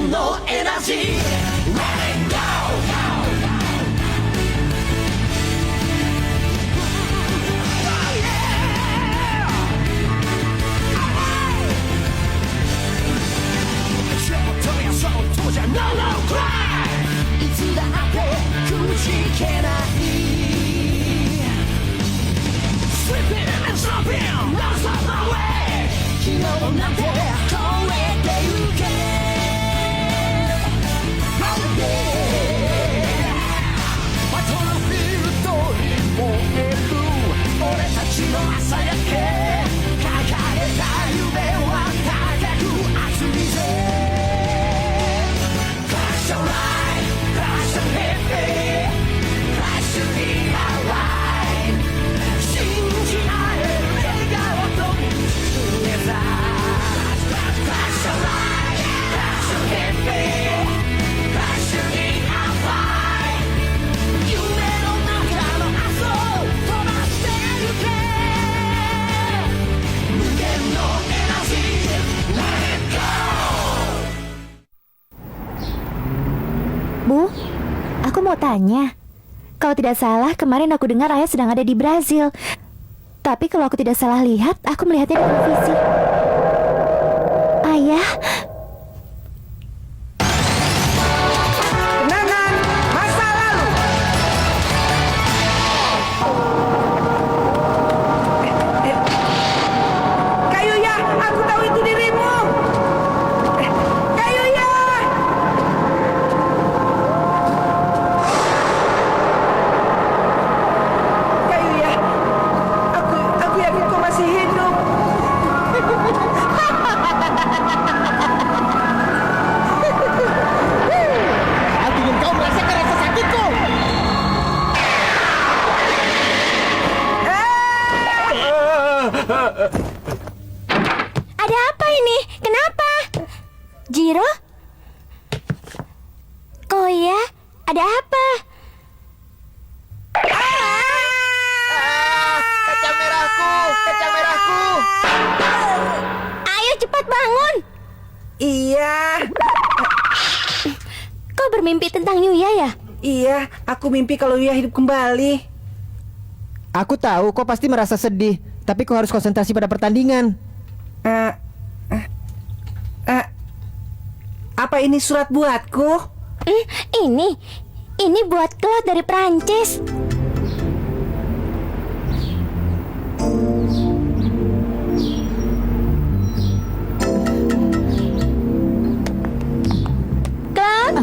のエナジー Let it go No, no, cry いつだってくじけない Slipping and stopping Lost on my way 昨日なんて超えてゆけ Holiday バトルフィールドに燃える俺たちの朝焼け掲げた夢は高く熱いぜCrash and ride, crash and heavy, crash and be alive 信じ合える笑顔とTogether Crash and ride, crash and heavy, crash and be alive 夢の中の明日を飛ばしてゆけ無限のエナジー Let it go Bu, aku mau tanya. Kalau tidak salah, kemarin aku dengar ayah sedang ada di Brazil. Tapi kalau aku tidak salah lihat, aku melihatnya di televisi. Ayah, Kenangan masa lalu. Kayuya, aku tahu itu dirimu. Kayuya. Kayuya, aku yakin kau masih hidup. Aku ingin kau merasakan rasa sakitku. ada apa ini? Kenapa? Jiro? Koya, ada apa? Kacang merahku, kacang merahku. Ayo cepat bangun. Iya, Kau bermimpi tentang Yuya ya? iya, aku mimpi kalau Yuya hidup kembali. Aku tahu kau pasti merasa sedih, tapi kau harus konsentrasi pada pertandingan. Eh, eh, eh, apa ini surat buatku? Ini buat Claude dari Prancis. Claude?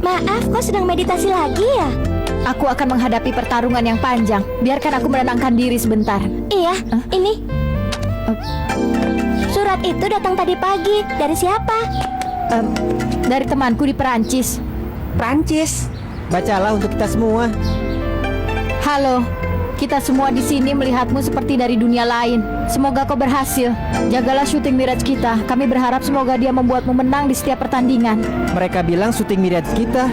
Maaf, kau sedang meditasi lagi ya? Aku akan menghadapi pertarungan yang panjang. Biarkan aku menenangkan diri sebentar. Iya, ini. Surat itu datang tadi pagi. Dari siapa? Dari temanku di Perancis. Prancis. Bacalah untuk kita semua. Halo, kita semua di sini melihatmu seperti dari dunia lain. Semoga kau berhasil. Jagalah syuting Mirage kita. Kami berharap semoga dia membuatmu menang di setiap pertandingan. Mereka bilang syuting Mirage kita.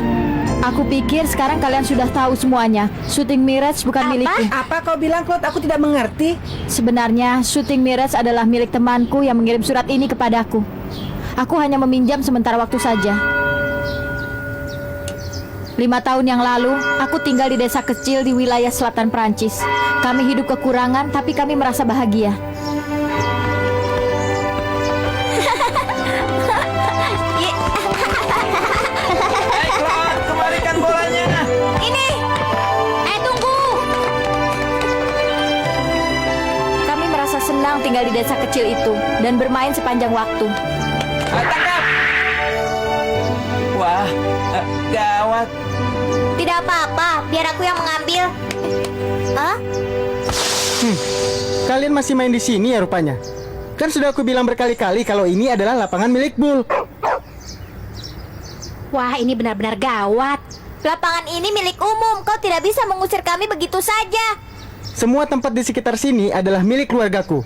Aku pikir sekarang kalian sudah tahu semuanya. Syuting Mirage bukan milikku. Apa kau bilang, Claude? Aku tidak mengerti. Sebenarnya syuting Mirage adalah milik temanku yang mengirim surat ini kepadaku. Aku hanya meminjam sementara waktu saja. 5 tahun yang lalu, aku tinggal di desa kecil di wilayah selatan Prancis. Kami hidup kekurangan, tapi kami merasa bahagia. Hey Claude, kembalikan bolanya. Ini. Tunggu. Kami merasa senang tinggal di desa kecil itu dan bermain sepanjang waktu. Tangkap. Wah, gawat. Tidak apa-apa, biar aku yang mengambil. Hah? Kalian masih main di sini ya rupanya. Kan sudah aku bilang berkali-kali kalau ini adalah lapangan milik Bull. Wah, ini benar-benar gawat. Lapangan ini milik umum. Kau tidak bisa mengusir kami begitu saja. Semua tempat di sekitar sini adalah milik keluargaku.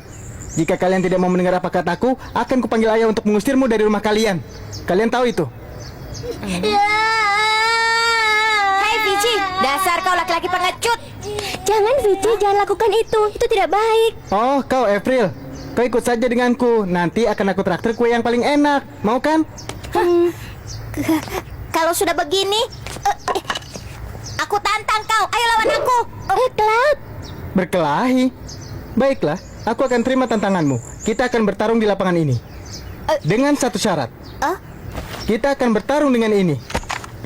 Jika kalian tidak mau mendengar apa kataku, akan kupanggil ayah untuk mengusirmu dari rumah kalian. Kalian tahu itu? Hai Vici, dasar kau laki-laki pengecut. Jangan Vici, jangan lakukan itu. Itu tidak baik. Oh, kau April. Kau ikut saja denganku. Nanti akan aku traktir kue yang paling enak. Mau kan? Kalau sudah begini, aku tantang kau. Ayo lawan aku. Cloud. Berkelahi? Baiklah, aku akan terima tantanganmu. Kita akan bertarung di lapangan ini. Dengan satu syarat. Kita akan bertarung dengan ini.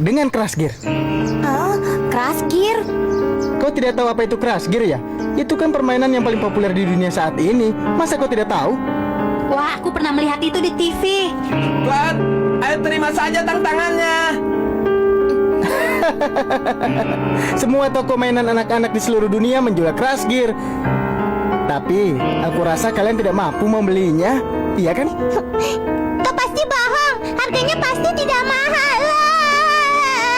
Dengan Crash Gear. Crash Gear. Kau tidak tahu apa itu Crash Gear ya? Itu kan permainan yang paling populer di dunia saat ini. Masa kau tidak tahu? Wah, aku pernah melihat itu di TV. Cloud, ayo terima saja tantangannya. Semua toko mainan anak-anak di seluruh dunia menjual Crash Gear. Tapi aku rasa kalian tidak mampu membelinya. Iya kan? Kau pasti bohong. Harganya pasti tidak mahal.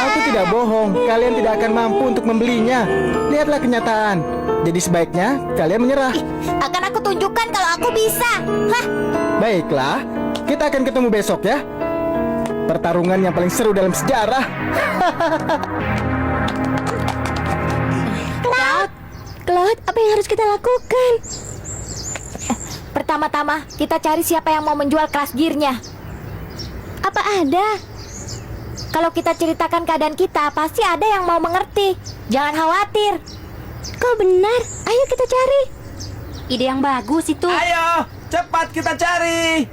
Aku tidak bohong. Kalian tidak akan mampu untuk membelinya. Lihatlah kenyataan. Jadi sebaiknya kalian menyerah. Akan aku tunjukkan kalau aku bisa. Baiklah, kita akan ketemu besok ya. Pertarungan yang paling seru dalam sejarah. Cloud, apa yang harus kita lakukan? Pertama-tama, kita cari siapa yang mau menjual Crash Gear-nya. Apa ada? Kalau kita ceritakan keadaan kita, pasti ada yang mau mengerti. Jangan khawatir. Kau benar. Ayo kita cari. Ide yang bagus itu. Ayo, cepat kita cari.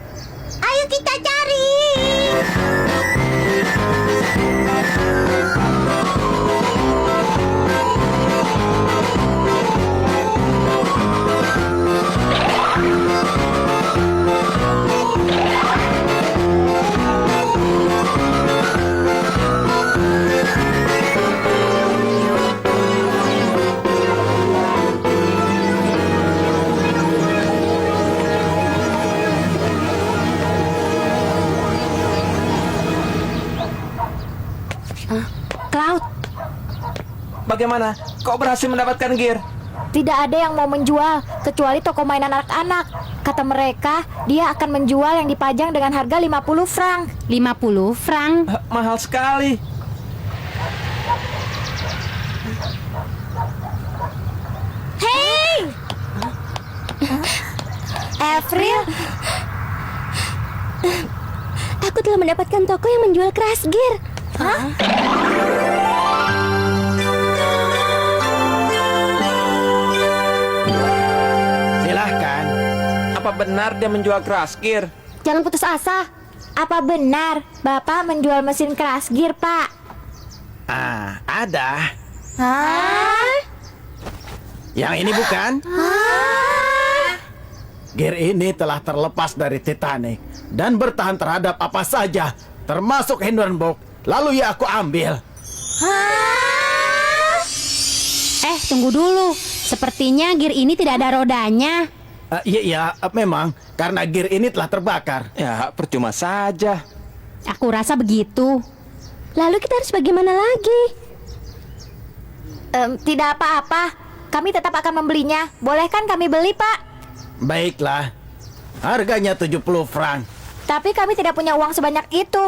Ayo kita cari. Cloud, Bagaimana? Kau berhasil mendapatkan gear? tidak ada yang mau menjual kecuali toko mainan anak-anak. Kata mereka, dia akan menjual yang dipajang dengan harga 50 franc. 50 franc. Mahal sekali. Hey! Avril, aku telah mendapatkan toko yang menjual Crash Gear. Silahkan. Apa benar dia menjual Crash Gear? Jangan putus asa. Apa benar Bapak menjual mesin Crash Gear, Pak? Ada. Hah? Yang ini bukan? Gear ini telah terlepas dari Titanic dan bertahan terhadap apa saja, termasuk Hindenburg. Lalu ya aku ambil. Tunggu dulu. Sepertinya gear ini tidak ada rodanya. Iya, memang karena gear ini telah terbakar. Ya, percuma saja. Aku rasa begitu. Lalu kita harus bagaimana lagi? Tidak apa-apa. Kami tetap akan membelinya. Boleh kan kami beli, Pak? Baiklah, harganya 70 franc. Tapi kami tidak punya uang sebanyak itu.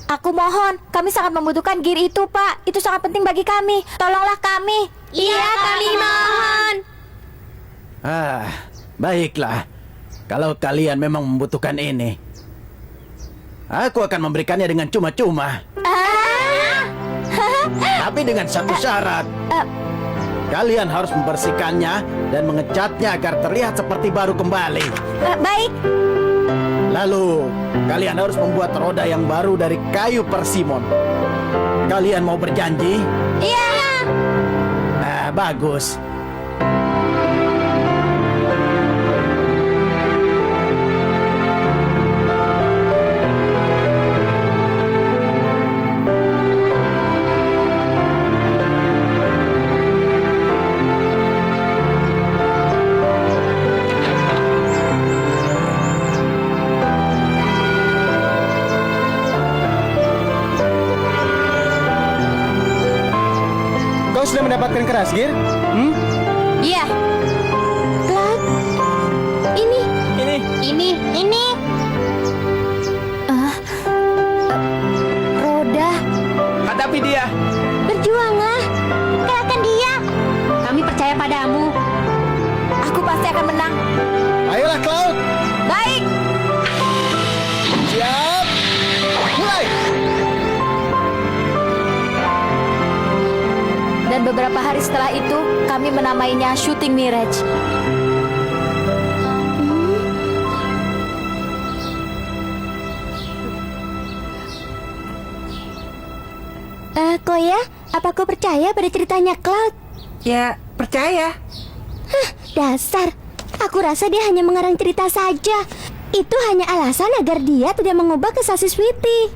Aku mohon, kami sangat membutuhkan gear itu, Pak. Itu sangat penting bagi kami. Tolonglah kami. Iya, kami mohon. Baiklah. Kalau kalian memang membutuhkan ini, aku akan memberikannya dengan cuma-cuma. Tapi dengan satu syarat. Kalian harus membersihkannya dan mengecatnya agar terlihat seperti baru kembali. Baik. Lalu, kalian harus membuat roda yang baru dari kayu persimon. Kalian mau berjanji? Iya. Bagus. Kau sudah mendapatkan Crash Gear? Iya, Cloud. Ini. ini. Roda. Hadapi dia. Berjuanglah. Kalahkan dia. Kami percaya padamu. Aku pasti akan menang. Ayolah Cloud. Beberapa hari setelah itu, kami menamainya Shooting Mirage. Koya, apa kau percaya pada ceritanya Cloud? Ya, percaya. Dasar, aku rasa dia hanya mengarang cerita saja. Itu hanya alasan agar dia tidak mengubah kesasi Sweetie.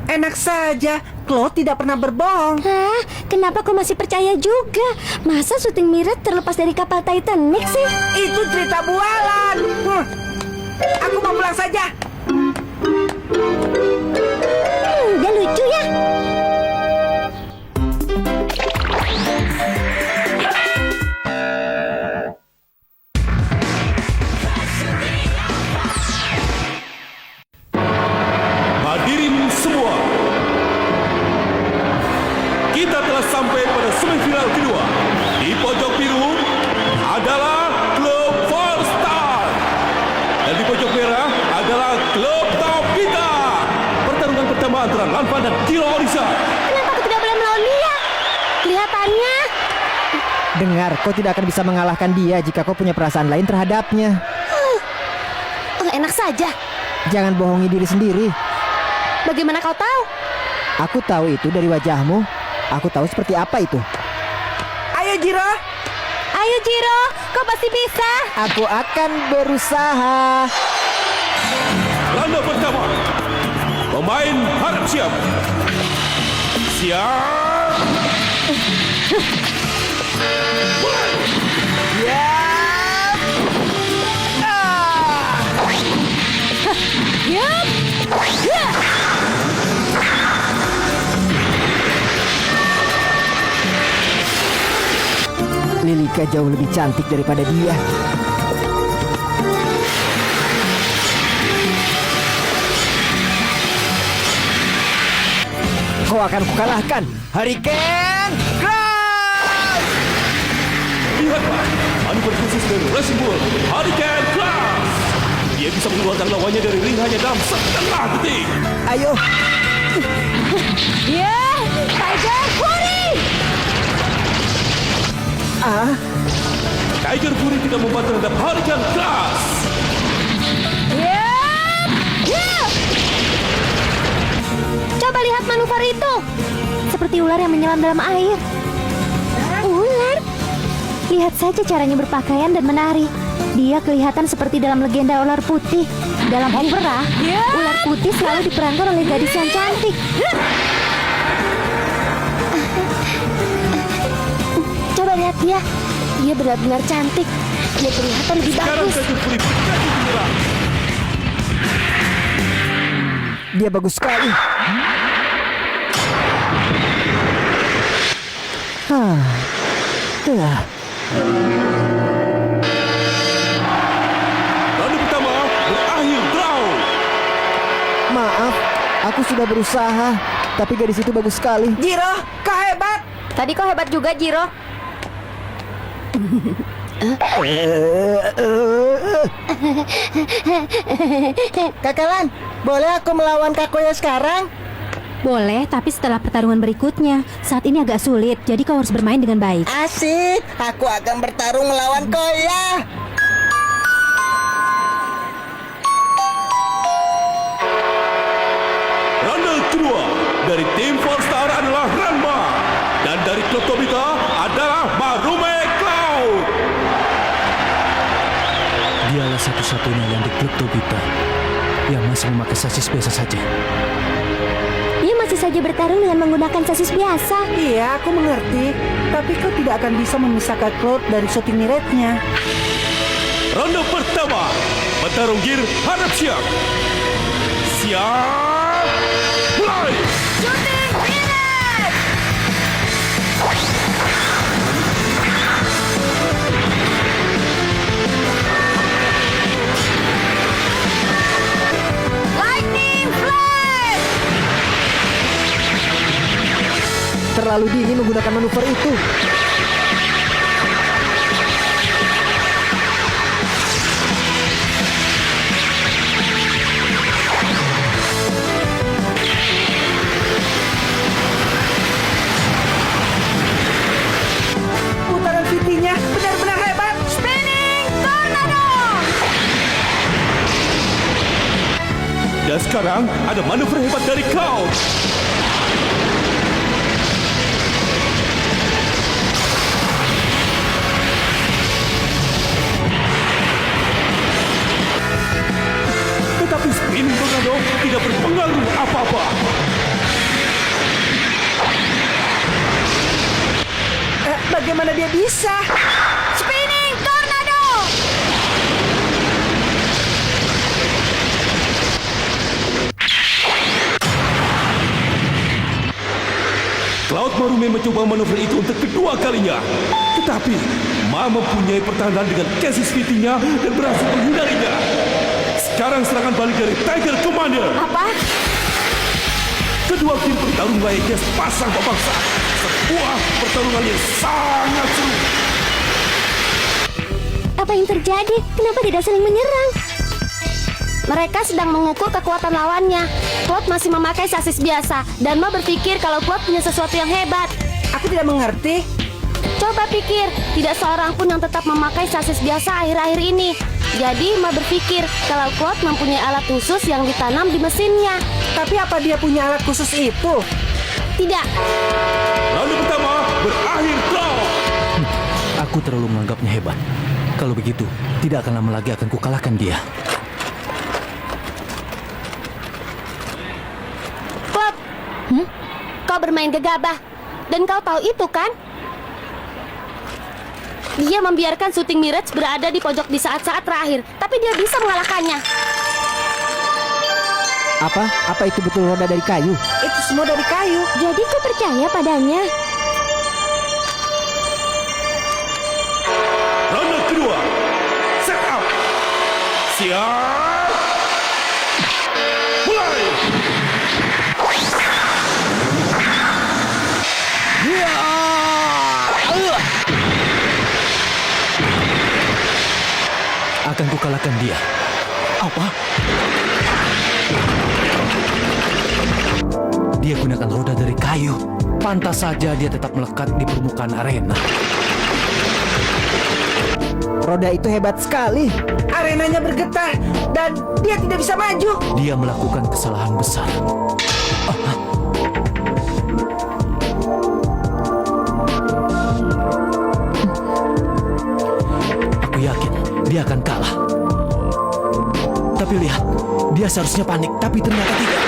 Enak saja, Claude tidak pernah berbohong. Hah? Kenapa kau masih percaya juga? Masa syuting Mirage terlepas dari kapal Titanic sih? Itu cerita bualan. Aku mau pulang saja. Udah lucu ya? Hadirin semua, kita telah sampai pada semifinal kedua. Di pojok biru adalah klub Four Star dan di pojok merah adalah klub Topita. Pertarungan pertama antara Lanfa dan Kiro Orisa. Kenapa aku tidak boleh melawan dia? Kelihatannya Dengar, kau tidak akan bisa mengalahkan dia jika kau punya perasaan lain terhadapnya. enak saja. Jangan bohongi diri sendiri. Bagaimana kau tahu? Aku tahu itu dari wajahmu. Aku tahu seperti apa itu. Ayo Jiro. Ayo Jiro, kau pasti bisa. Aku akan berusaha. Ronde pertama. Pemain harap siap. Siap. Lilika jauh lebih cantik daripada dia. Kau akan kukalahkan. Hurricane Crash! Lihatlah, manuver khusus dari Racing Bull, Hurricane Crash. Dia bisa mengeluarkan lawannya dari ring hanya dalam setengah detik. Ayo. Tiger Fury! Tiger Fury tidak membuat terhadap Hurricane Crash. Coba lihat manuver itu. Seperti ular yang menyelam dalam air. Ular? Lihat saja caranya berpakaian dan menari. Dia kelihatan seperti dalam legenda ular putih. Dalam opera, ular putih selalu diperankan oleh gadis yang cantik. Coba lihat dia. Dia benar-benar cantik. Dia kelihatan lebih Sekarang bagus. Tiger Fury berani menyerang. Dia bagus sekali. Ronde pertama berakhir draw. Maaf, aku sudah berusaha, tapi gadis itu bagus sekali. Jiro, kau hebat. Tadi kau hebat juga, Jiro. Kakalan, boleh aku melawan Kakoya sekarang? Boleh, tapi setelah pertarungan berikutnya. Saat ini agak sulit, jadi kau harus bermain dengan baik. Asik, aku akan bertarung melawan Koya. Ronde kedua dari tim Four Star adalah Ranma dan dari klub Tobita adalah Marume Cloud. Dialah satu-satunya yang di klub Tobita yang masih memakai sasis biasa saja. Dia masih saja bertarung dengan menggunakan sasis biasa. Iya, aku mengerti. Tapi kau tidak akan bisa memisahkan Claude dari shooting mirage-nya. Ronde pertama, petarung gear harap siap. Siap, mulai. Terlalu dingin menggunakan manuver itu. Dan sekarang ada manuver hebat dari kau. Tetapi spinning tornado tidak berpengaruh apa-apa. Bagaimana dia bisa? Spinning tornado! Cloud Marume mencoba manuver itu untuk kedua kalinya. Tetapi Ma mempunyai pertahanan dengan Cassis Fittingnya dan berhasil menghindarinya. Sekarang serangan balik dari Tiger Commander. Apa? Kedua tim bertarung layaknya sepasang pembangsa. Sebuah pertarungan yang sangat seru. Apa yang terjadi? Kenapa tidak saling menyerang? Mereka sedang mengukur kekuatan lawannya. Claude masih memakai sasis biasa, dan Ma berpikir kalau Claude punya sesuatu yang hebat. Aku tidak mengerti. Coba pikir, tidak seorang pun yang tetap memakai sasis biasa akhir-akhir ini. Jadi Ma berpikir kalau Claude mempunyai alat khusus yang ditanam di mesinnya. Tapi apa dia punya alat khusus itu? Tidak. Ronde pertama berakhir draw. Aku terlalu menganggapnya hebat. Kalau begitu, tidak akan lama lagi akan kukalahkan dia. Claude, kau bermain gegabah. Dan kau tahu itu kan? Dia membiarkan Shooting Mirage berada di pojok di saat-saat terakhir. Tapi dia bisa mengalahkannya. Apa itu betul roda dari kayu? Itu semua dari kayu. Jadi kau percaya padanya? Ronde kedua. Set up. Siap. Mulai. Akan kukalahkan dia. Apa? Dia gunakan roda dari kayu. Pantas saja dia tetap melekat di permukaan arena. Roda itu hebat sekali. Arenanya bergetar dan dia tidak bisa maju. Dia melakukan kesalahan besar. Aku yakin dia akan kalah. Tapi lihat, dia seharusnya panik, tapi ternyata tidak.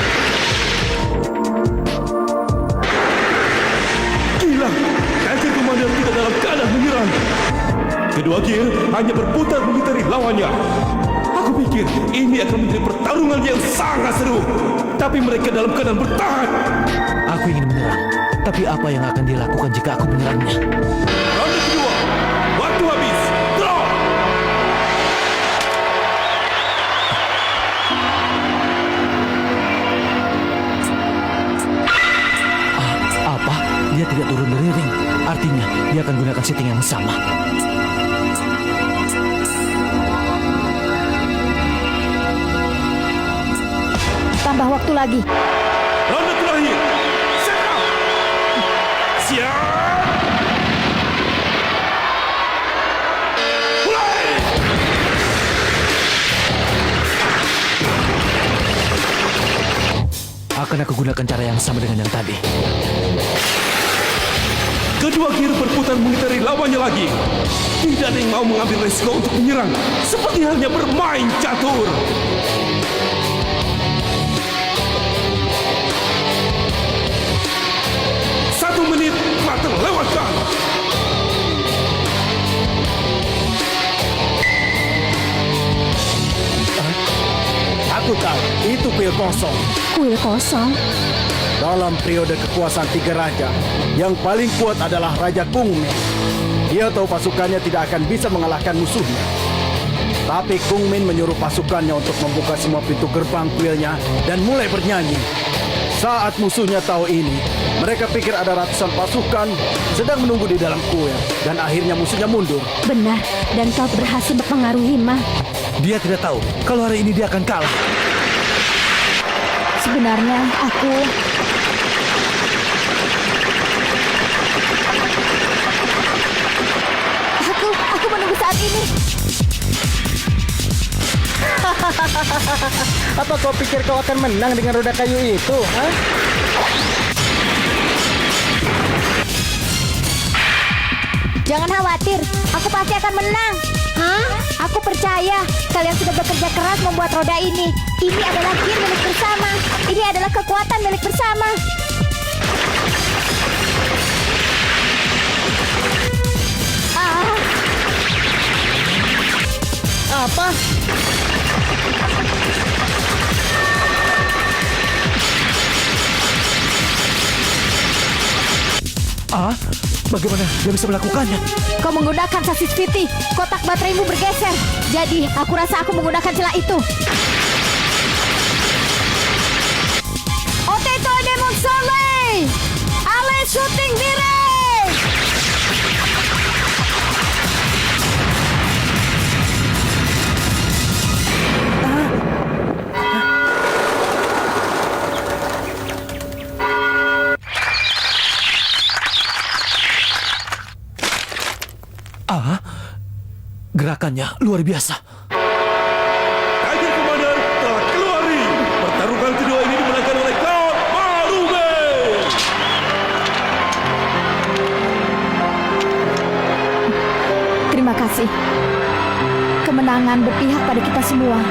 Gila, Tiger Commander tidak dalam keadaan menyerang. Kedua gear hanya berputar mengitari lawannya. Aku pikir ini akan menjadi pertarungan yang sangat seru. Tapi mereka dalam keadaan bertahan. Aku ingin menyerang, tapi apa yang akan dia lakukan jika aku menyerangnya? Ronde kedua, waktu habis. Draw. Apa? Dia tidak turun dari ring. Artinya, dia akan gunakan setting yang sama. Tambah waktu lagi. Ronde terakhir. Set up. Siap. Mulai. Akan aku gunakan cara yang sama dengan yang tadi. Kedua gear berputar mengitari lawannya lagi. Tidak ada yang mau mengambil resiko untuk menyerang. Seperti halnya bermain catur. Satu menit telah terlewatkan. Aku tahu, itu kuil kosong. Kuil kosong. Dalam periode kekuasaan tiga raja, yang paling kuat adalah Raja Kungmin. Dia tahu pasukannya tidak akan bisa mengalahkan musuhnya. Tapi Kungmin menyuruh pasukannya untuk membuka semua pintu gerbang kuilnya dan mulai bernyanyi. Saat musuhnya tahu ini, mereka pikir ada ratusan pasukan sedang menunggu di dalam kuil. Dan akhirnya musuhnya mundur. Benar, dan kau berhasil mempengaruhi Ma. Dia tidak tahu kalau hari ini dia akan kalah. Sebenarnya aku menunggu saat ini. Apa kau pikir kau akan menang dengan roda kayu itu? Hah? Jangan khawatir, aku pasti akan menang. Hah? Aku percaya kalian sudah bekerja keras membuat roda ini. Ini adalah gear milik bersama. Ini adalah kekuatan milik bersama. Apa? Bagaimana dia bisa melakukannya? Kau menggunakan sasis VT. Kotak bateraimu bergeser. Jadi, aku rasa aku menggunakan celah itu. Oteto Demon Soleil! Ale Shooting Mirage! Gerakannya luar biasa. Tiger Commander telah keluar ring. Pertarungan kedua ini dimenangkan oleh Cloud Marume. Terima kasih. Kemenangan berpihak pada kita semua.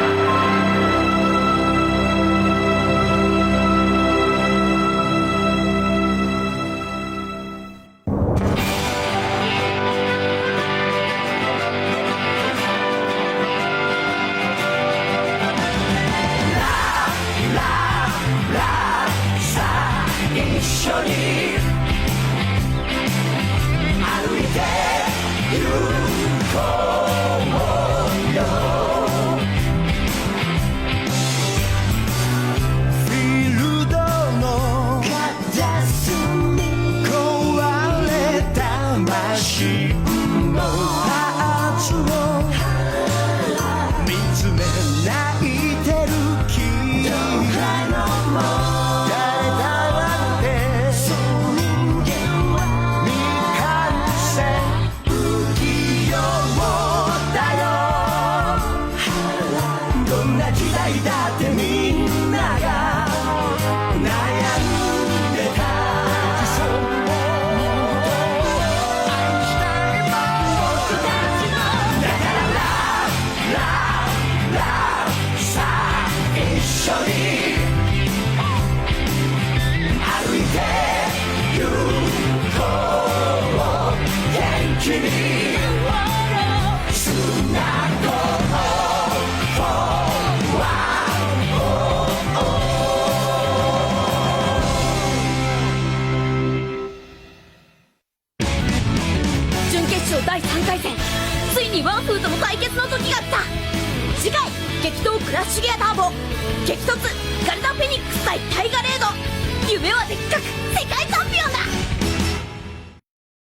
第3回戦、ついにワンフーとの対決の時が来た。次回、激闘クラッシュギアターボ、激突ガルダフェニックス対タイガレード。夢はでっかく世界チャンピオンだ。